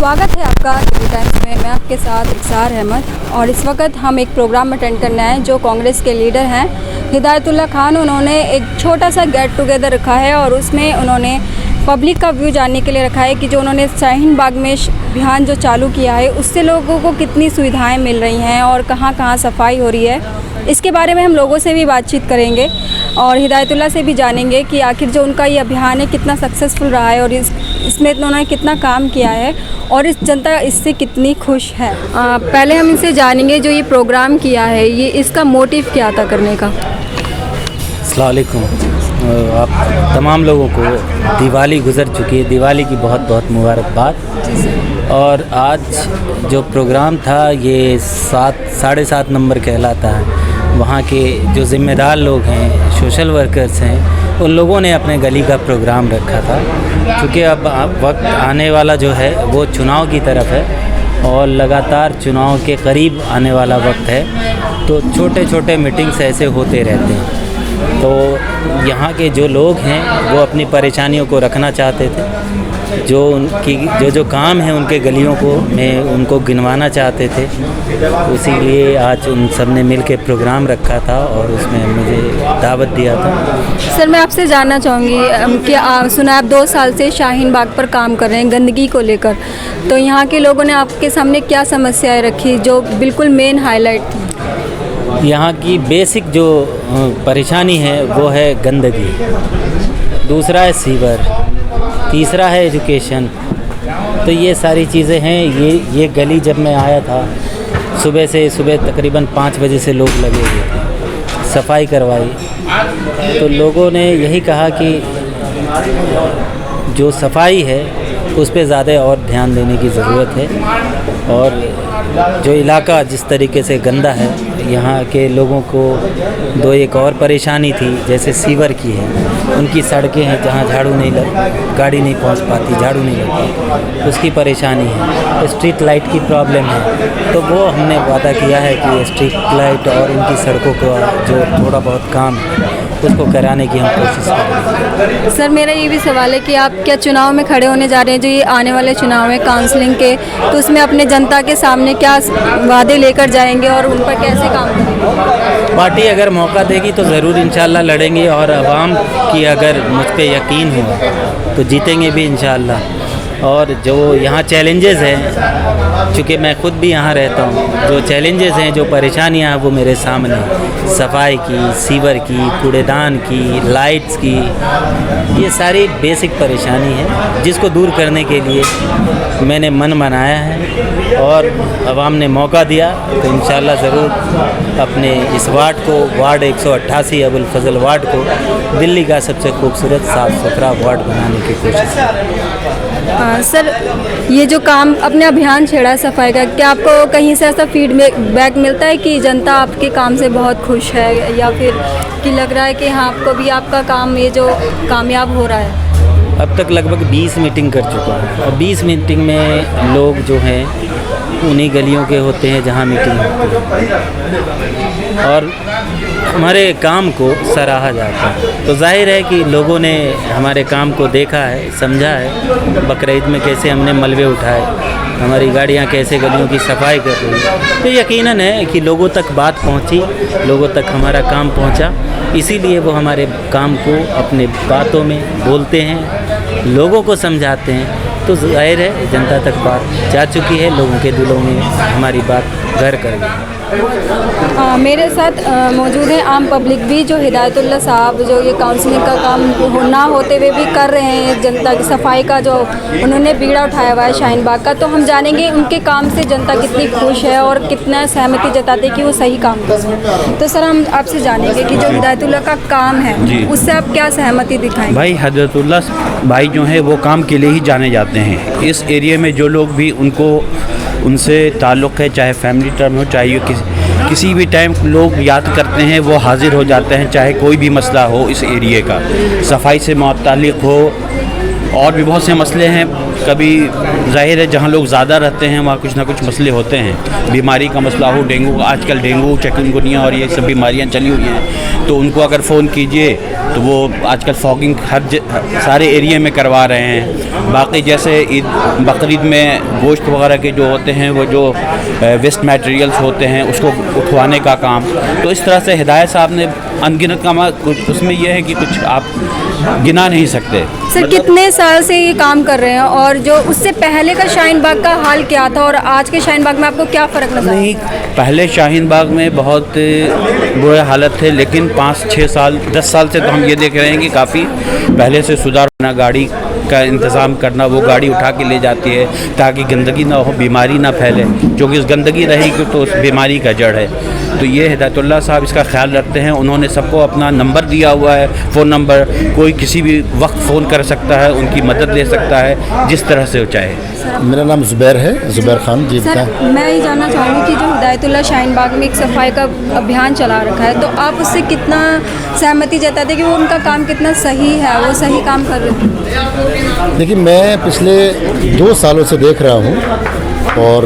स्वागत है आपका टीवी टाइम्स में। मैं आपके साथ इकसार अहमद और इस वक्त हम एक प्रोग्राम अटेंड करने आए जो कांग्रेस के लीडर हैं हिदायतुल्लाह खान। उन्होंने एक छोटा सा गेट टुगेदर रखा है और उसमें उन्होंने पब्लिक का व्यू जानने के लिए रखा है कि जो उन्होंने शाहीन बाग में अभियान जो चालू किया है उससे लोगों को कितनी सुविधाएं मिल रही हैं और कहाँ कहाँ सफाई हो रही है। इसके बारे में हम लोगों से भी बातचीत करेंगे और हिदायतुल्लाह से भी जानेंगे कि आखिर जो उनका ये अभियान है कितना सक्सेसफुल रहा है और इसमें उन्होंने कितना काम किया है और इस जनता इससे कितनी खुश है। पहले हम इनसे जानेंगे जो ये प्रोग्राम किया है ये इसका मोटिव क्या था करने का। अस्सलाम वालेकुम। आप तमाम लोगों को दिवाली गुज़र चुकी है, दिवाली की बहुत बहुत मुबारकबाद। और आज जो प्रोग्राम था ये 7-7.5 नंबर कहलाता है। वहाँ के जो ज़िम्मेदार लोग हैं, सोशल वर्कर्स हैं, उन लोगों ने अपने गली का प्रोग्राम रखा था। क्योंकि अब वक्त आने वाला जो है वो चुनाव की तरफ है और लगातार चुनाव के करीब आने वाला वक्त है, तो छोटे छोटे मीटिंग्स ऐसे होते रहते हैं। तो यहाँ के जो लोग हैं वो अपनी परेशानियों को रखना चाहते थे, जो उनकी जो काम है उनके गलियों को में उनको गिनवाना चाहते थे। इसीलिए आज उन सब ने मिल के प्रोग्राम रखा था और उसमें मुझे दावत दिया था। सर मैं आपसे जानना चाहूँगी कि सुना आप 2 साल से शाहीन बाग पर काम कर रहे हैं गंदगी को लेकर, तो यहाँ के लोगों ने आपके सामने क्या समस्याएं रखी जो बिल्कुल मेन हाईलाइट थी? यहाँ की बेसिक जो परेशानी है वो है गंदगी, दूसरा है सीवर, तीसरा है एजुकेशन। तो ये सारी चीज़ें हैं। ये गली जब मैं आया था सुबह तकरीबन 5 बजे से लोग लगे हुए थे, सफाई करवाई। तो लोगों ने यही कहा कि जो सफाई है उस पे ज़्यादा और ध्यान देने की ज़रूरत है। और जो इलाका जिस तरीके से गंदा है, यहाँ के लोगों को एक और परेशानी थी, जैसे सीवर की है, उनकी सड़कें हैं जहाँ गाड़ी नहीं पहुँच पाती, झाड़ू नहीं लगती, उसकी परेशानी है। स्ट्रीट लाइट की प्रॉब्लम है, तो वो हमने वादा किया है कि स्ट्रीट लाइट और उनकी सड़कों का जो थोड़ा बहुत काम है उसको कराने की हम कोशिश करेंगे। सर मेरा ये भी सवाल है कि आप क्या चुनाव में खड़े होने जा रहे हैं, जो ये आने वाले चुनाव है काउंसलिंग के, तो उसमें अपने जनता के सामने क्या वादे लेकर जाएंगे और उन पर कैसे काम करेंगे? पार्टी अगर मौका देगी तो ज़रूर इंशाल्लाह लड़ेंगे और आवाम की अगर मुझ पे यकीन हो तो जीतेंगे भी इंशाल्लाह। और जो यहाँ चैलेंजेस हैं, चूँकि मैं ख़ुद भी यहाँ रहता हूँ, जो चैलेंजेस हैं, जो परेशानियाँ हैं वो मेरे सामने, सफाई की, सीवर की, कूड़ेदान की, लाइट्स की, ये सारी बेसिक परेशानी है जिसको दूर करने के लिए मैंने मन बनाया है और आवाम ने मौका दिया तो इंशाल्लाह ज़रूर अपने इस वार्ड 188 अबुल फजल वार्ड को दिल्ली का सबसे खूबसूरत साफ़ सुथरा वार्ड बनाने की कोशिश है। सर ये जो काम अपने अभियान छेड़ा है सफाई का, क्या आपको कहीं से ऐसा फीडबैक मिलता है कि जनता आपके काम से बहुत खुश है, या फिर कि लग रहा है कि हाँ आपको भी आपका काम ये जो कामयाब हो रहा है? अब तक लगभग 20 मीटिंग कर चुका हूँ और 20 मीटिंग में लोग जो हैं उन्हीं गलियों के होते हैं जहाँ मीटिंग होती है और हमारे काम को सराहा जाता है। तो जाहिर है कि लोगों ने हमारे काम को देखा है, समझा है। बकरीद में कैसे हमने मलबे उठाए, हमारी गाड़ियाँ कैसे गलियों की सफाई कर रही है, तो यकीनन है कि लोगों तक बात पहुँची, लोगों तक हमारा काम पहुँचा। इसीलिए वो हमारे काम को अपने बातों में बोलते हैं, लोगों को समझाते हैं। तो जाहिर है जनता तक बात जा चुकी है, लोगों के दिलों में हमारी बात घर कर गई। मेरे साथ मौजूद हैं आम पब्लिक भी, जो हिदायतुल्लाह साहब जो ये काउंसलिंग का काम ना होते हुए भी कर रहे हैं, जनता की सफाई का जो उन्होंने बीड़ा उठाया हुआ है शाहीन बाग का, तो हम जानेंगे उनके काम से जनता कितनी खुश है और कितना सहमति जताते हैं कि वो सही काम कर रहे हैं। तो सर हम आपसे जानेंगे कि जो हिदायतुल्लाह का काम है उससे आप क्या सहमति दिखाएंगे? भाई हिदायतुल्लाह भाई जो है वो काम के लिए ही जाने जाते हैं। इस एरिया में जो लोग भी उनसे ताल्लुक़ है, चाहे फैमिली टर्म हो, चाहे किसी भी टाइम लोग याद करते हैं, वो हाजिर हो जाते हैं, चाहे कोई भी मसला हो इस एरिया का, सफाई से मुताल्लिक़ हो और भी बहुत से मसले हैं। कभी जाहिर है जहाँ लोग ज़्यादा रहते हैं वहाँ कुछ ना कुछ मसले होते हैं, बीमारी का मसला हो, डेंगू, आजकल डेंगू, चिकनगुनिया और ये सब बीमारियाँ चली हुई हैं, तो उनको अगर फ़ोन कीजिए तो वो आजकल फॉगिंग सारे एरिया में करवा रहे हैं। बाकी जैसे ईद बकरीद में गोश्त वगैरह के जो होते हैं, वो जो वेस्ट मटेरियल्स होते हैं उसको उठवाने का काम, तो इस तरह से हिदायत साहब ने अनगिनत काम, उसमें यह है कि कुछ आप गिना नहीं सकते। सर कितने साल से ये काम कर रहे हैं, और जो उससे पहले का शाहीन बाग का हाल क्या था और आज के शाहीन बाग में आपको क्या फ़र्क नजर नहीं, पहले शाहीन बाग में बहुत बुरे हालत थे, लेकिन 5-6 साल 10 साल से तो हम ये देख रहे हैं कि काफ़ी पहले से सुधार होना, गाड़ी का इंतज़ाम करना, वो गाड़ी उठा के ले जाती है ताकि गंदगी ना हो, बीमारी ना फैले, क्योंकि उस गंदगी रहेगी तो उस बीमारी का जड़ है। तो ये हिदायतुल्लाह साहब इसका ख्याल रखते हैं। उन्होंने सबको अपना नंबर दिया हुआ है, फ़ोन नंबर, कोई किसी भी वक्त फ़ोन कर सकता है, उनकी मदद ले सकता है जिस तरह से वो चाहे। मेरा नाम ज़ुबैर है, ज़ुबैर खान जी। सर मैं ये जानना चाहूँगी कि जो हिदायतुल्लाह शाहीन बाग में एक सफाई का अभियान चला रखा है, तो आप उससे कितना सहमति जताते हैं कि वो उनका काम कितना सही है, वो सही काम कर रहे हैं? देखिए, मैं पिछले 2 सालों से देख रहा हूँ और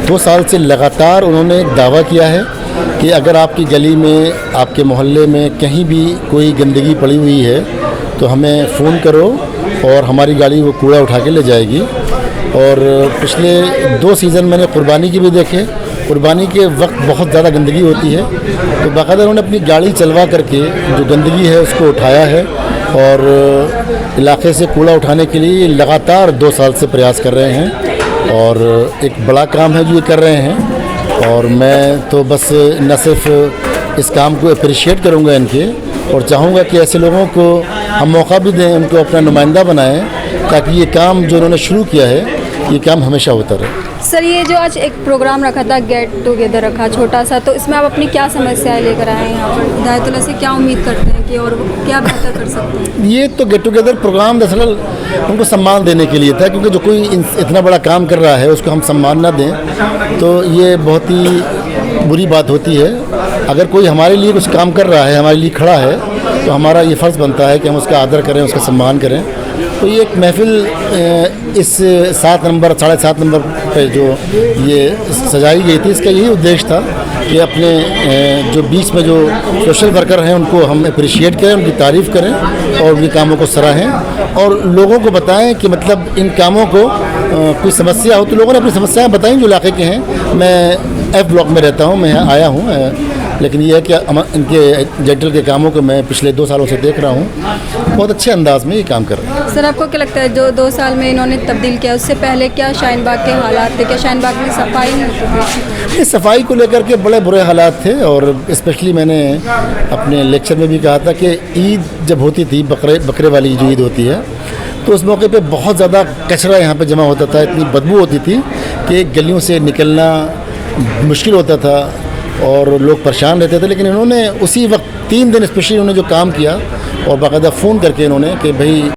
2 साल से लगातार उन्होंने एक दावा किया है कि अगर आपकी गली में, आपके मोहल्ले में कहीं भी कोई गंदगी पड़ी हुई है तो हमें फ़ोन करो और हमारी गाड़ी वो कूड़ा उठा के ले जाएगी। और पिछले 2 सीज़न मैंने कुर्बानी के भी देखे। कुर्बानी के वक्त बहुत ज़्यादा गंदगी होती है, तो बाकायदा उन्होंने अपनी गाड़ी चलवा करके जो गंदगी है उसको उठाया है और इलाके से कूड़ा उठाने के लिए लगातार 2 साल से प्रयास कर रहे हैं और एक बड़ा काम है जो ये कर रहे हैं। और मैं तो बस न सिर्फ इस काम को अप्रिशिएट करूँगा इनके, और चाहूँगा कि ऐसे लोगों को हम मौका भी दें, उनको अपना नुमाइंदा बनाएं, ताकि ये काम जो उन्होंने शुरू किया है ये काम हमेशा होता रहे। सर ये जो आज एक प्रोग्राम रखा था, गेट टुगेदर रखा छोटा सा, तो इसमें आप अपनी क्या समस्याएं लेकर आए हैं यहाँ पर? हिदायतुल्लाह से क्या उम्मीद करते हैं कि और वो क्या बेहतर कर सकते हैं? ये तो गेट टुगेदर प्रोग्राम दरअसल उनको सम्मान देने के लिए था, क्योंकि जो कोई इतना बड़ा काम कर रहा है उसको हम सम्मान ना दें तो ये बहुत ही बुरी बात होती है। अगर कोई हमारे लिए कुछ काम कर रहा है, हमारे लिए खड़ा है, तो हमारा ये फ़र्ज़ बनता है कि हम उसका आदर करें, उसका सम्मान करें। तो ये एक महफ़िल इस 7 नंबर 7.5 नंबर पे जो ये सजाई गई थी, इसका यही उद्देश्य था कि अपने जो बीच में जो सोशल वर्कर हैं उनको हम अप्रिशिएट करें, उनकी तारीफ़ करें और उनके कामों को सराहें और लोगों को बताएं कि मतलब इन कामों को कोई समस्या हो तो लोगों ने अपनी समस्याएं बताई जो इलाके के हैं। मैं F ब्लॉक में रहता हूं, मैं यहाँ आया हूं, लेकिन ये है कि इनके जेटल के कामों को मैं पिछले 2 सालों से देख रहा हूँ, बहुत अच्छे अंदाज में ये काम कर रहे हैं। सर आपको क्या लगता है जो 2 साल में इन्होंने तब्दील किया, उससे पहले क्या शाहीन बाग के हालात थे? क्या शाहीन बाग में सफाई नहीं होती थी? इस सफाई को लेकर के बड़े बुरे हालात थे और स्पेशली मैंने अपने लेक्चर में भी कहा था कि ईद जब होती थी, बकरे वाली जो ईद होती है, तो उस मौके पे बहुत ज़्यादा कचरा यहाँ पे जमा होता था, इतनी बदबू होती थी कि गलियों से निकलना मुश्किल होता था और लोग परेशान रहते थे। लेकिन इन्होंने उसी वक्त 3 दिन स्पेशली उन्होंने जो काम किया और बाकायदा फ़ोन करके इन्होंने कि भाई